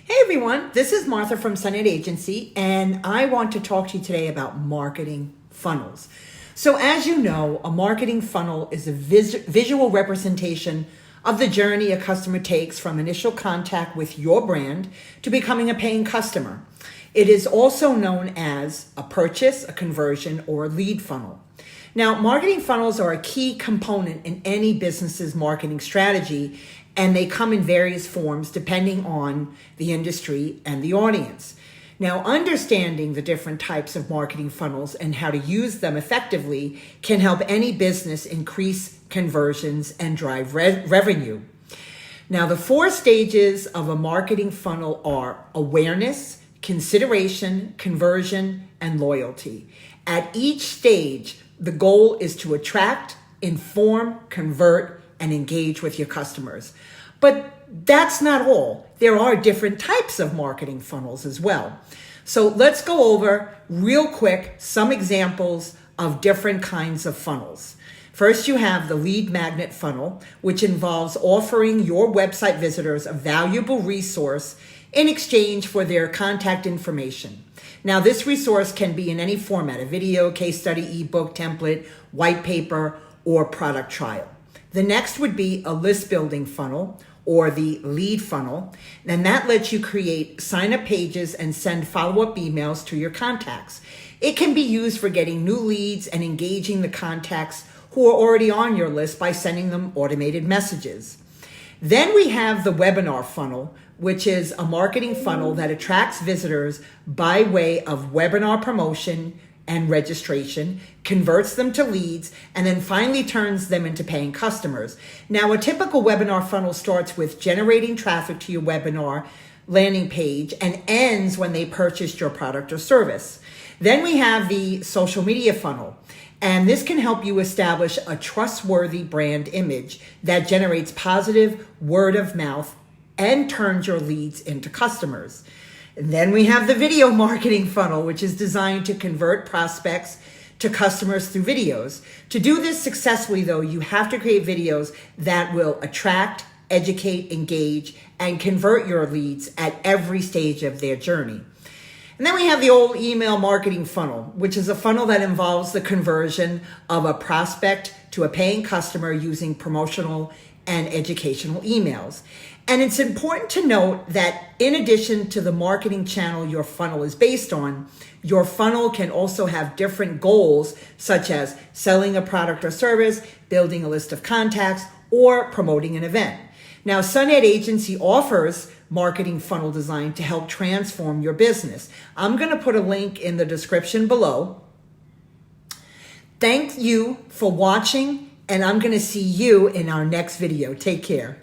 Hey everyone, this is Martha from Sunnet Agency, and I want to talk to you today about marketing funnels. So, as you know, a marketing funnel is a visual representation of the journey a customer takes from initial contact with your brand to becoming a paying customer. It is also known as a purchase, a conversion, or a lead funnel. Now, marketing funnels are a key component in any business's marketing strategy, and they come in various forms depending on the industry and the audience. Now, understanding the different types of marketing funnels and how to use them effectively can help any business increase conversions and drive revenue. Now, the 4 stages of a marketing funnel are awareness, consideration, conversion, and loyalty. At each stage, the goal is to attract, inform, convert, and engage with your customers. But that's not all. There are different types of marketing funnels as well. So let's go over real quick some examples of different kinds of funnels. First, you have the lead magnet funnel, which involves offering your website visitors a valuable resource in exchange for their contact information. Now, this resource can be in any format: a video, case study, ebook, template, white paper, or product trial. The next would be a list building funnel, or the lead funnel, and that lets you create sign-up pages and send follow-up emails to your contacts. It can be used for getting new leads and engaging the contacts who are already on your list by sending them automated messages. Then we have the webinar funnel, which is a marketing funnel that attracts visitors by way of webinar promotion and registration, converts them to leads, and then finally turns them into paying customers. Now, a typical webinar funnel starts with generating traffic to your webinar landing page and ends when they purchased your product or service. Then we have the social media funnel, and this can help you establish a trustworthy brand image that generates positive word of mouth and turns your leads into customers. And then we have the video marketing funnel, which is designed to convert prospects to customers through videos. To do this successfully, though, you have to create videos that will attract, educate, engage, and convert your leads at every stage of their journey. And then we have the old email marketing funnel, which is a funnel that involves the conversion of a prospect to a paying customer using promotional and educational emails. And it's important to note that in addition to the marketing channel your funnel is based on, your funnel can also have different goals, such as selling a product or service, building a list of contacts, or promoting an event. Now, Sunnet Agency offers marketing funnel design to help transform your business. I'm going to put a link in the description below. Thank you for watching, and I'm going to see you in our next video. Take care.